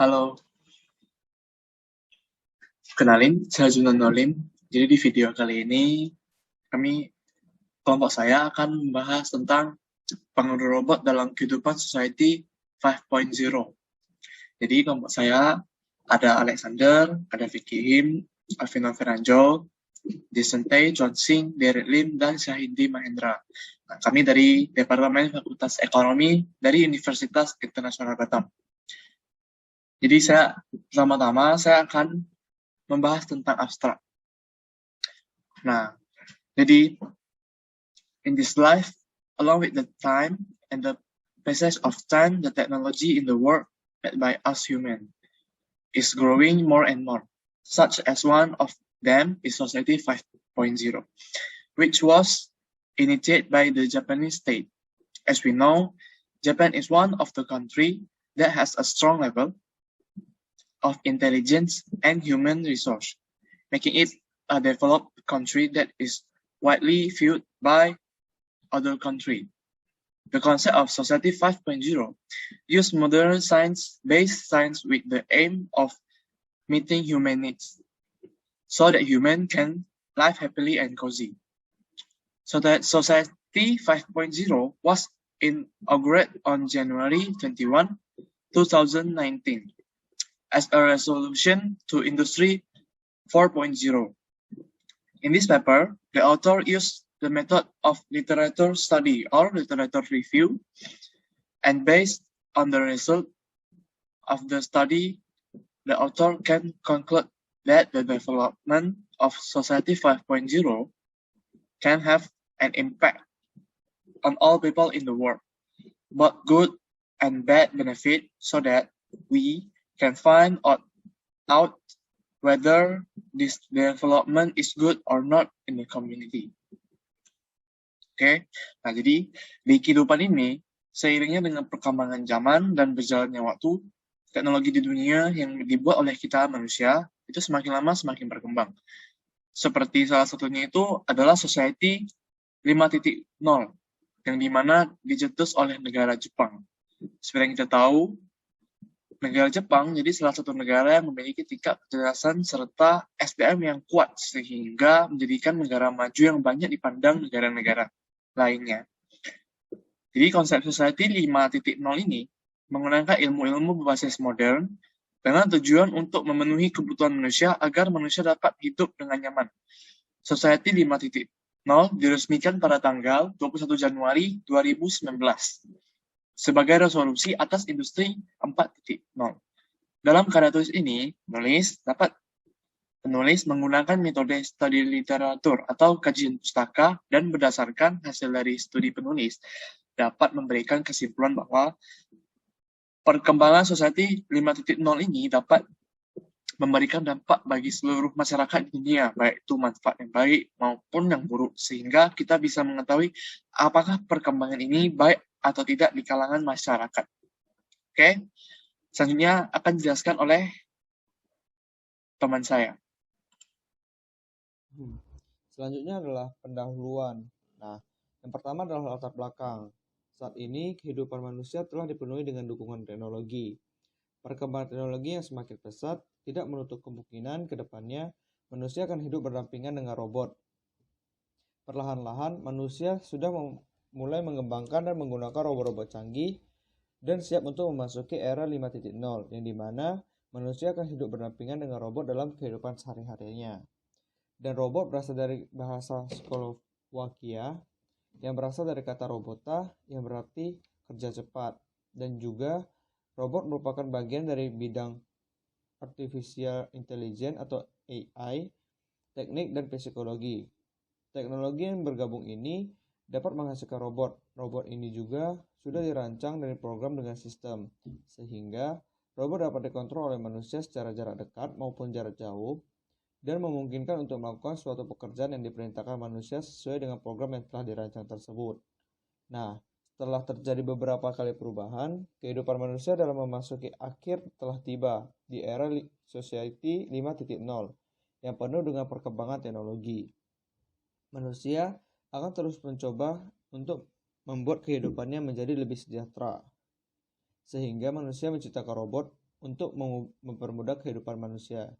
Halo, kenalin, saya Junan Nolim. Jadi di video kali ini, kelompok saya akan membahas tentang pengaruh robot dalam kehidupan society 5.0. Jadi kelompok saya ada Alexander, ada Vicky Him, Alvino Ferranjo, Jason Tay, John Singh, Derek Lim, dan Syahidi Mahendra. Nah, kami dari Departemen Fakultas Ekonomi dari Universitas Internasional Batam. Jadi pertama-tama saya akan membahas tentang abstrak. Nah, jadi in this life, along with the time and the passage of time, the technology in the world made by us human is growing more and more, such as one of them is Society 5.0, which was initiated by the Japanese state. As we know, Japan is one of the countries that has a strong level of intelligence and human resource, making it a developed country that is widely viewed by other countries. The concept of Society 5.0 uses modern science-based science with the aim of meeting human needs so that humans can live happily and cozy. So that Society 5.0 was inaugurated on January 21, 2019 as a resolution to Industry 4.0. In this paper, the author used the method of literature study or literature review, and based on the result of the study, the author can conclude that the development of Society 5.0 can have an impact on all people in the world, both good and bad benefit, so that we can find out whether this development is good or not in the community. Oke, nah jadi di kehidupan ini, seiringnya dengan perkembangan zaman dan berjalannya waktu, teknologi di dunia yang dibuat oleh kita manusia itu semakin lama semakin berkembang. Seperti salah satunya itu adalah Society 5.0, yang dimana dicetus oleh negara Jepang. Seperti yang kita tahu, negara Jepang jadi salah satu negara yang memiliki tingkat kecerdasan serta SDM yang kuat, sehingga menjadikan negara maju yang banyak dipandang negara-negara lainnya. Jadi konsep Society 5.0 ini menggunakan ilmu-ilmu berbasis modern dengan tujuan untuk memenuhi kebutuhan manusia agar manusia dapat hidup dengan nyaman. Society 5.0 diresmikan pada tanggal 21 Januari 2019 sebagai resolusi atas Industri 4.0. Dalam karya tulis ini, penulis menggunakan metode studi literatur atau kajian pustaka, dan berdasarkan hasil dari studi penulis dapat memberikan kesimpulan bahwa perkembangan Society 5.0 ini dapat memberikan dampak bagi seluruh masyarakat di dunia, baik itu manfaat yang baik maupun yang buruk, sehingga kita bisa mengetahui apakah perkembangan ini baik atau tidak di kalangan masyarakat. Oke, selanjutnya akan dijelaskan oleh teman saya. Selanjutnya adalah pendahuluan. Nah, yang pertama adalah latar belakang. Saat ini, kehidupan manusia telah dipenuhi dengan dukungan teknologi. Perkembangan teknologi yang semakin pesat tidak menutup kemungkinan ke depannya manusia akan hidup berdampingan dengan robot. Perlahan-lahan, manusia sudah mulai mengembangkan dan menggunakan robot-robot canggih dan siap untuk memasuki era 5.0, yang dimana manusia akan hidup berdampingan dengan robot dalam kehidupan sehari-harinya. Dan robot berasal dari bahasa Slovakia yang berasal dari kata robota yang berarti kerja cepat. Dan juga robot merupakan bagian dari bidang artificial intelligence atau AI, teknik dan psikologi. Teknologi yang bergabung ini dapat menghasilkan robot. Robot ini juga sudah dirancang dari program dengan sistem, sehingga robot dapat dikontrol oleh manusia secara jarak dekat maupun jarak jauh, dan memungkinkan untuk melakukan suatu pekerjaan yang diperintahkan manusia sesuai dengan program yang telah dirancang tersebut. Nah, setelah terjadi beberapa kali perubahan, kehidupan manusia dalam memasuki akhir telah tiba di era Society 5.0 yang penuh dengan perkembangan teknologi. Manusia akan terus mencoba untuk membuat kehidupannya menjadi lebih sejahtera, sehingga manusia menciptakan robot untuk mempermudah kehidupan manusia.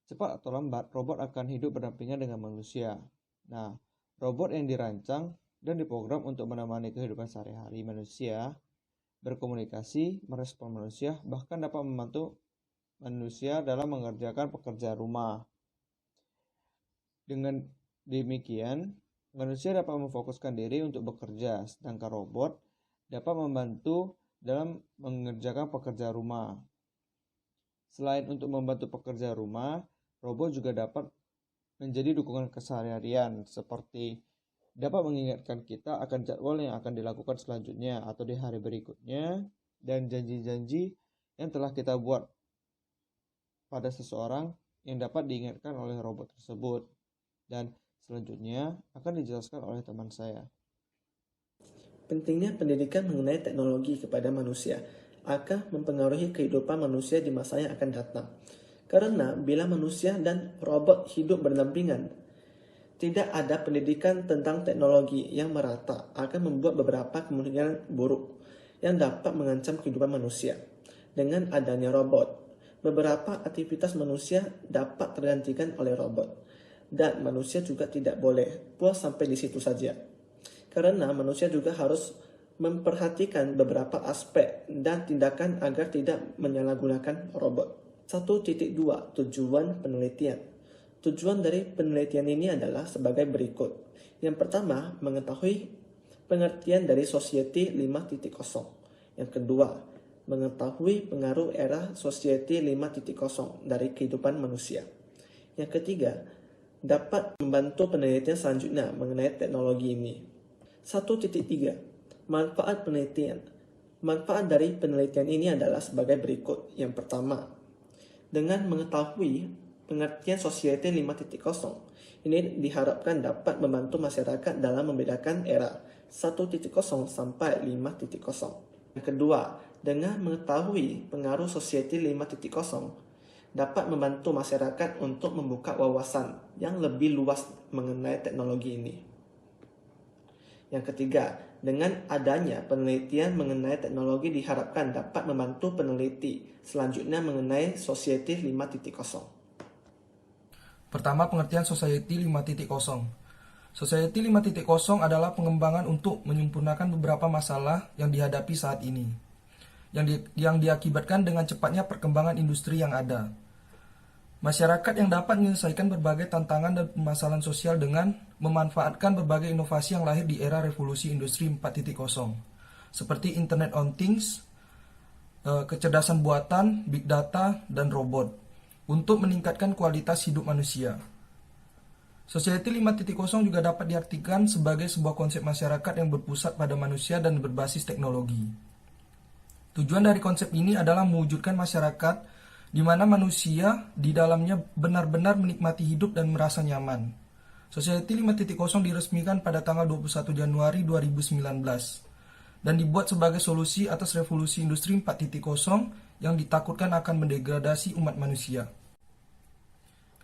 Cepat atau lambat, robot akan hidup berdampingan dengan manusia. Nah, robot yang dirancang dan diprogram untuk menemani kehidupan sehari-hari manusia, berkomunikasi, merespon manusia, bahkan dapat membantu manusia dalam mengerjakan pekerjaan rumah. Dengan demikian, manusia dapat memfokuskan diri untuk bekerja, sedangkan robot dapat membantu dalam mengerjakan pekerjaan rumah. Selain untuk membantu pekerjaan rumah, robot juga dapat menjadi dukungan keseharian, seperti dapat mengingatkan kita akan jadwal yang akan dilakukan selanjutnya atau di hari berikutnya, dan janji-janji yang telah kita buat pada seseorang yang dapat diingatkan oleh robot tersebut. Dan selanjutnya akan dijelaskan oleh teman saya. Pentingnya pendidikan mengenai teknologi kepada manusia akan mempengaruhi kehidupan manusia di masa yang akan datang. Karena bila manusia dan robot hidup berdampingan, tidak ada pendidikan tentang teknologi yang merata akan membuat beberapa kemungkinan buruk yang dapat mengancam kehidupan manusia. Dengan adanya robot, beberapa aktivitas manusia dapat tergantikan oleh robot. Dan manusia juga tidak boleh puas sampai di situ saja. Karena manusia juga harus memperhatikan beberapa aspek dan tindakan agar tidak menyalahgunakan robot. 1.2 Tujuan penelitian. Tujuan dari penelitian ini adalah sebagai berikut. Yang pertama, mengetahui pengertian dari Society 5.0. Yang kedua, mengetahui pengaruh era Society 5.0 dari kehidupan manusia. Yang ketiga, dapat membantu penelitian selanjutnya mengenai teknologi ini. 1.3 Manfaat penelitian. Manfaat dari penelitian ini adalah sebagai berikut. Yang pertama, dengan mengetahui pengertian Society 5.0, ini diharapkan dapat membantu masyarakat dalam membedakan era 1.0 sampai 5.0. Yang kedua, dengan mengetahui pengaruh Society 5.0, dapat membantu masyarakat untuk membuka wawasan yang lebih luas mengenai teknologi ini. Yang ketiga, dengan adanya penelitian mengenai teknologi diharapkan dapat membantu peneliti selanjutnya mengenai Society 5.0. Pertama, pengertian Society 5.0. Society 5.0 adalah pengembangan untuk menyempurnakan beberapa masalah yang dihadapi saat ini, yang diakibatkan dengan cepatnya perkembangan industri yang ada. Masyarakat yang dapat menyelesaikan berbagai tantangan dan permasalahan sosial dengan memanfaatkan berbagai inovasi yang lahir di era revolusi industri 4.0, seperti Internet of Things, kecerdasan buatan, big data, dan robot, untuk meningkatkan kualitas hidup manusia. Society 5.0 juga dapat diartikan sebagai sebuah konsep masyarakat yang berpusat pada manusia dan berbasis teknologi. Tujuan dari konsep ini adalah mewujudkan masyarakat di mana manusia di dalamnya benar-benar menikmati hidup dan merasa nyaman. Society 5.0 diresmikan pada tanggal 21 Januari 2019 dan dibuat sebagai solusi atas revolusi industri 4.0 yang ditakutkan akan mendegradasi umat manusia.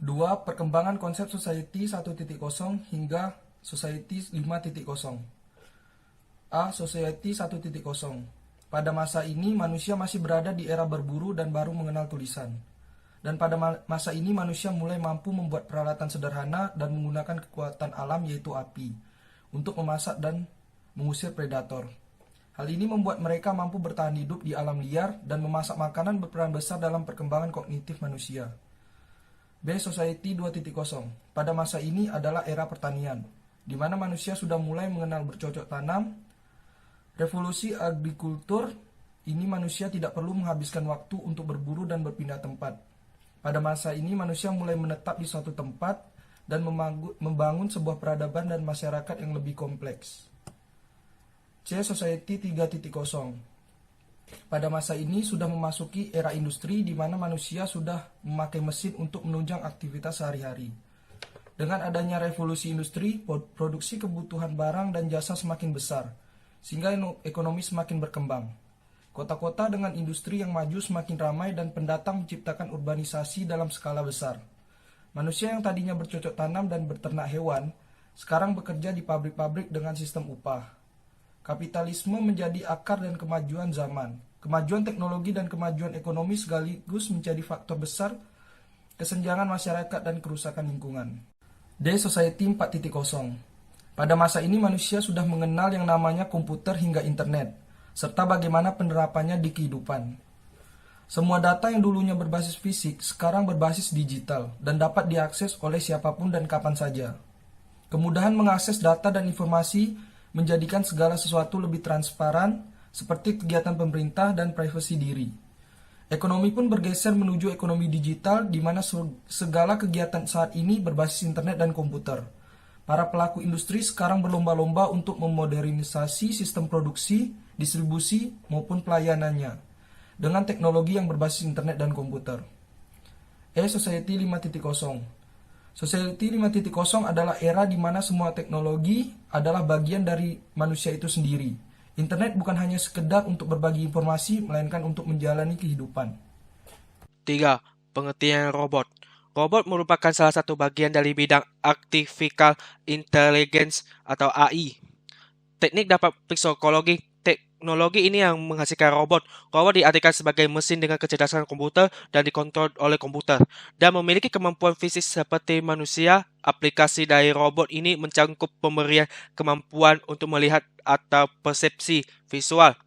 2. Perkembangan konsep Society 1.0 hingga Society 5.0. A. Society 1.0. Pada masa ini, manusia masih berada di era berburu dan baru mengenal tulisan. Dan pada masa ini, manusia mulai mampu membuat peralatan sederhana dan menggunakan kekuatan alam yaitu api untuk memasak dan mengusir predator. Hal ini membuat mereka mampu bertahan hidup di alam liar dan memasak makanan berperan besar dalam perkembangan kognitif manusia. B. Society 2.0. Pada masa ini adalah era pertanian, di mana manusia sudah mulai mengenal bercocok tanam. Revolusi agrikultur ini manusia tidak perlu menghabiskan waktu untuk berburu dan berpindah tempat. Pada masa ini manusia mulai menetap di suatu tempat dan membangun sebuah peradaban dan masyarakat yang lebih kompleks. C. Society 3.0. Pada masa ini sudah memasuki era industri di mana manusia sudah memakai mesin untuk menunjang aktivitas sehari-hari. Dengan adanya revolusi industri, produksi kebutuhan barang dan jasa semakin besar, sehingga ekonomi semakin berkembang. Kota-kota dengan industri yang maju semakin ramai dan pendatang menciptakan urbanisasi dalam skala besar. Manusia yang tadinya bercocok tanam dan berternak hewan, sekarang bekerja di pabrik-pabrik dengan sistem upah. Kapitalisme menjadi akar dan kemajuan zaman. Kemajuan teknologi dan kemajuan ekonomi sekaligus menjadi faktor besar kesenjangan masyarakat dan kerusakan lingkungan. D. Society 4.0. Pada masa ini manusia sudah mengenal yang namanya komputer hingga internet, serta bagaimana penerapannya di kehidupan. Semua data yang dulunya berbasis fisik sekarang berbasis digital dan dapat diakses oleh siapapun dan kapan saja. Kemudahan mengakses data dan informasi menjadikan segala sesuatu lebih transparan, seperti kegiatan pemerintah dan privasi diri. Ekonomi pun bergeser menuju ekonomi digital di mana segala kegiatan saat ini berbasis internet dan komputer. Para pelaku industri sekarang berlomba-lomba untuk memodernisasi sistem produksi, distribusi, maupun pelayanannya dengan teknologi yang berbasis internet dan komputer. Society 5.0. Society 5.0 adalah era di mana semua teknologi adalah bagian dari manusia itu sendiri. Internet bukan hanya sekedar untuk berbagi informasi, melainkan untuk menjalani kehidupan. 3. Pengertian robot. Robot merupakan salah satu bagian dari bidang Artificial Intelligence atau AI. Teknik dapat psikologi. Teknologi ini yang menghasilkan robot. Robot diartikan sebagai mesin dengan kecerdasan komputer dan dikontrol oleh komputer, dan memiliki kemampuan fisik seperti manusia. Aplikasi dari robot ini mencakup pemberian kemampuan untuk melihat atau persepsi visual,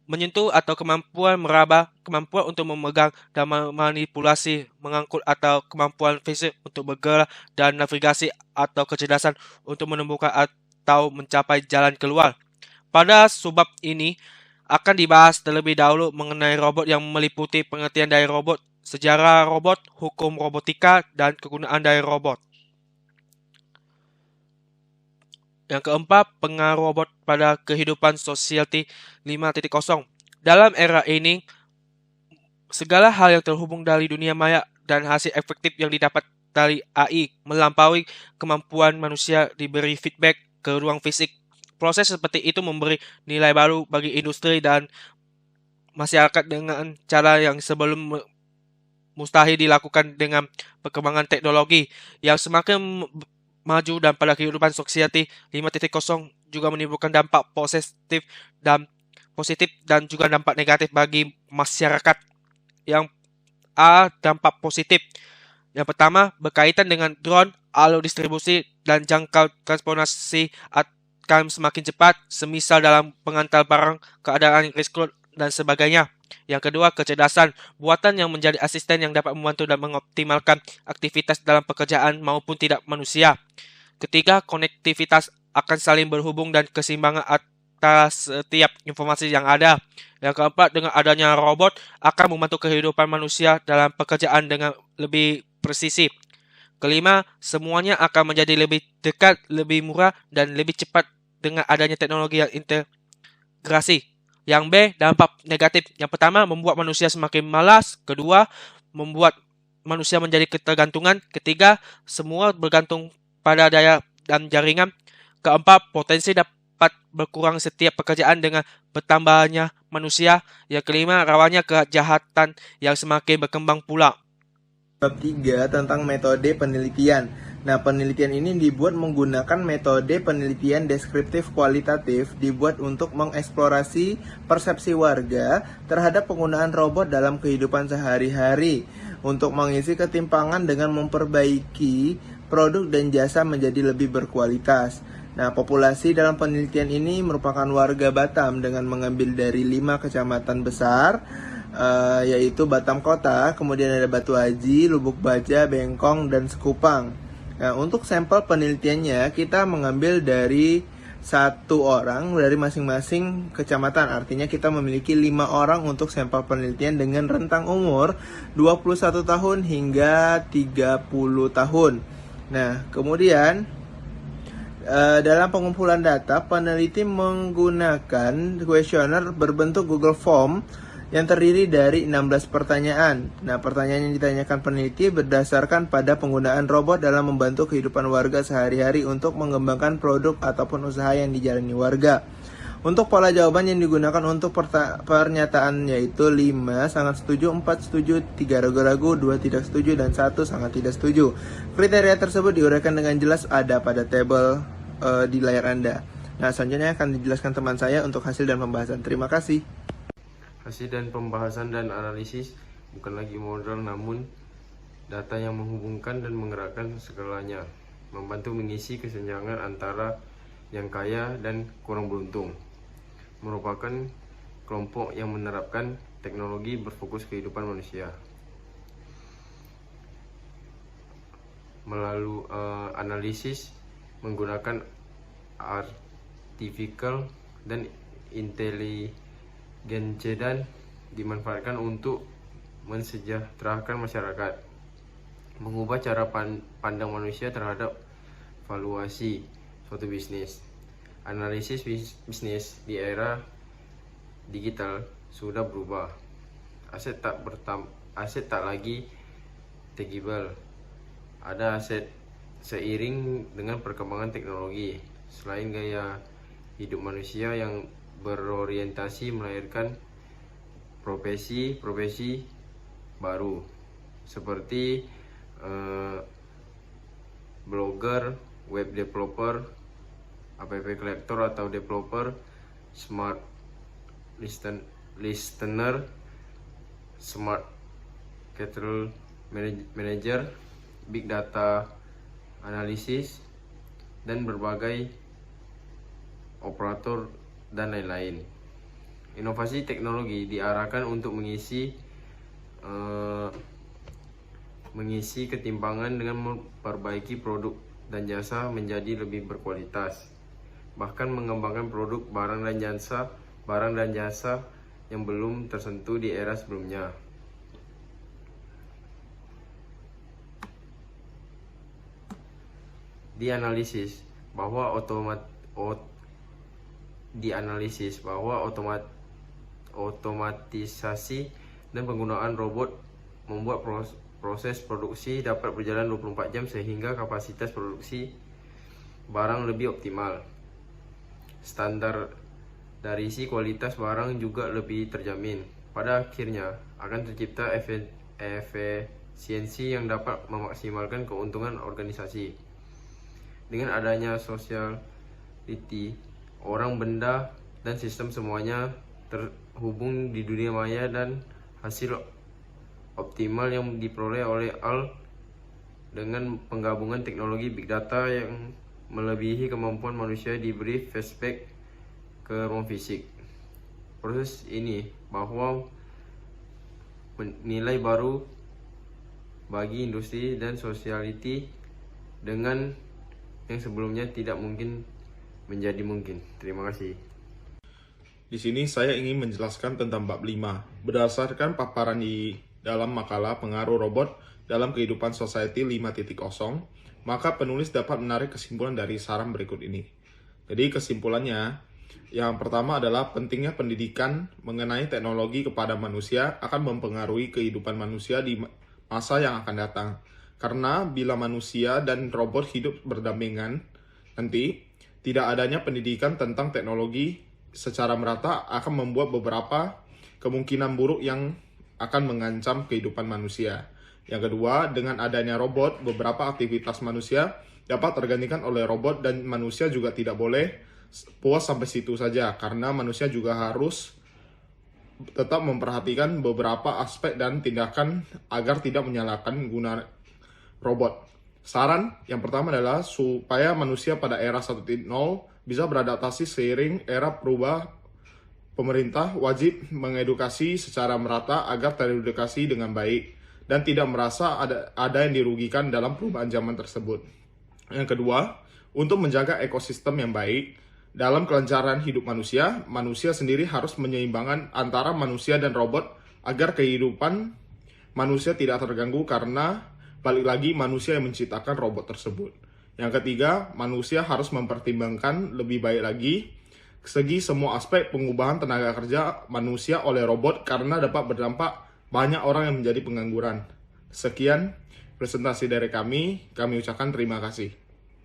menyentuh atau kemampuan meraba, kemampuan untuk memegang dan memanipulasi, mengangkut atau kemampuan fisik untuk bergerak dan navigasi atau kecerdasan untuk menemukan atau mencapai jalan keluar. Pada subbab ini akan dibahas terlebih dahulu mengenai robot yang meliputi pengertian dari robot, sejarah robot, hukum robotika, dan kegunaan dari robot. Yang keempat, pengaruh robot pada kehidupan Society 5.0. Dalam era ini, segala hal yang terhubung dari dunia maya dan hasil efektif yang didapat dari AI melampaui kemampuan manusia diberi feedback ke ruang fisik. Proses seperti itu memberi nilai baru bagi industri dan masyarakat dengan cara yang sebelum mustahil dilakukan dengan perkembangan teknologi yang semakin maju, dan pada kehidupan Society 5.0 juga menimbulkan dampak positif dan juga dampak negatif bagi masyarakat. Yang dampak positif. Yang pertama, berkaitan dengan drone, alur distribusi dan jangkau transportasi akan semakin cepat, semisal dalam pengantar barang, keadaan rekrut, dan sebagainya. Yang kedua, kecerdasan buatan yang menjadi asisten yang dapat membantu dan mengoptimalkan aktivitas dalam pekerjaan maupun tidak manusia. Ketiga, konektivitas akan saling berhubung dan keseimbangan atas setiap informasi yang ada. Yang keempat, dengan adanya robot akan membantu kehidupan manusia dalam pekerjaan dengan lebih presisi. Kelima, semuanya akan menjadi lebih dekat, lebih murah, dan lebih cepat dengan adanya teknologi yang integrasi. Yang B, dampak negatif. Yang pertama, membuat manusia semakin malas. Kedua, membuat manusia menjadi ketergantungan. Ketiga, semua bergantung pada daya dan jaringan. Keempat, potensi dapat berkurang setiap pekerjaan dengan bertambahnya manusia. Yang kelima, rawannya kejahatan yang semakin berkembang pula. Bab 3 tentang metode penelitian. Nah, penelitian ini dibuat menggunakan metode penelitian deskriptif kualitatif, dibuat untuk mengeksplorasi persepsi warga terhadap penggunaan robot dalam kehidupan sehari-hari, untuk mengisi ketimpangan dengan memperbaiki produk dan jasa menjadi lebih berkualitas. Nah, populasi dalam penelitian ini merupakan warga Batam dengan mengambil dari 5 kecamatan besar, yaitu Batam Kota, kemudian ada Batu Aji, Lubuk Baja, Bengkong, dan Sekupang. Nah, untuk sampel penelitiannya kita mengambil dari 1 orang dari masing-masing kecamatan. Artinya kita memiliki 5 orang untuk sampel penelitian dengan rentang umur 21 tahun hingga 30 tahun. Nah, kemudian dalam pengumpulan data, peneliti menggunakan kuesioner berbentuk Google Form yang terdiri dari 16 pertanyaan. Nah, pertanyaan yang ditanyakan peneliti berdasarkan pada penggunaan robot dalam membantu kehidupan warga sehari-hari untuk mengembangkan produk ataupun usaha yang dijalani warga. Untuk pola jawaban yang digunakan untuk pernyataan yaitu 5 sangat setuju, 4 setuju, 3 ragu-ragu, 2 tidak setuju, dan 1 sangat tidak setuju. Kriteria tersebut diuraikan dengan jelas ada pada tabel di layar Anda. Nah, selanjutnya akan dijelaskan teman saya untuk hasil dan pembahasan. Terima kasih. Hasil dan pembahasan dan analisis bukan lagi modal, namun data yang menghubungkan dan menggerakkan segalanya, membantu mengisi kesenjangan antara yang kaya dan kurang beruntung. Merupakan kelompok yang menerapkan teknologi berfokus kehidupan manusia. Melalui analisis menggunakan artificial dan inteligensia dan dimanfaatkan untuk mensejahterakan masyarakat, mengubah cara pandang manusia terhadap valuasi suatu bisnis. Analisis bisnis di era digital sudah berubah. Aset tak lagi tangible. Ada aset seiring dengan perkembangan teknologi. Selain gaya hidup manusia yang berorientasi melahirkan profesi baru seperti blogger, web developer, app collector atau developer, smart listener, smart category manager, big data analisis, dan berbagai operator dan lain-lain. Inovasi teknologi diarahkan untuk mengisi ketimpangan dengan memperbaiki produk dan jasa menjadi lebih berkualitas, bahkan mengembangkan produk barang dan jasa yang belum tersentuh di era sebelumnya. Dianalisis bahwa otomatisasi dan penggunaan robot membuat proses produksi dapat berjalan 24 jam sehingga kapasitas produksi barang lebih optimal. Standarisasi kualitas barang juga lebih terjamin. Pada akhirnya akan tercipta efisiensi yang dapat memaksimalkan keuntungan organisasi. Dengan adanya sociality, orang, benda, dan sistem semuanya terhubung di dunia maya, dan hasil optimal yang diperoleh oleh dengan penggabungan teknologi big data yang melebihi kemampuan manusia diberi flashback ke ruang fisik. Proses ini bahwa nilai baru bagi industri dan sociality dengan yang sebelumnya tidak mungkin menjadi mungkin. Terima kasih. Di sini saya ingin menjelaskan tentang bab 5. Berdasarkan paparan di dalam makalah Pengaruh Robot dalam Kehidupan Society 5.0, maka penulis dapat menarik kesimpulan dari saran berikut ini. Jadi kesimpulannya, yang pertama adalah pentingnya pendidikan mengenai teknologi kepada manusia akan mempengaruhi kehidupan manusia di masa yang akan datang. Karena bila manusia dan robot hidup berdampingan, nanti tidak adanya pendidikan tentang teknologi secara merata akan membuat beberapa kemungkinan buruk yang akan mengancam kehidupan manusia. Yang kedua, dengan adanya robot, beberapa aktivitas manusia dapat tergantikan oleh robot, dan manusia juga tidak boleh puas sampai situ saja, karena manusia juga harus tetap memperhatikan beberapa aspek dan tindakan agar tidak menyalahkan guna robot. Saran yang pertama adalah supaya manusia pada era 1.0 bisa beradaptasi seiring era berubah, pemerintah wajib mengedukasi secara merata agar teredukasi dengan baik dan tidak merasa ada yang dirugikan dalam perubahan zaman tersebut. Yang kedua, untuk menjaga ekosistem yang baik dalam kelancaran hidup manusia, manusia sendiri harus menyeimbangkan antara manusia dan robot agar kehidupan manusia tidak terganggu, karena balik lagi manusia yang menciptakan robot tersebut. Yang ketiga, manusia harus mempertimbangkan lebih baik lagi segi semua aspek pengubahan tenaga kerja manusia oleh robot, karena dapat berdampak banyak orang yang menjadi pengangguran. Sekian presentasi dari kami ucapkan terima kasih.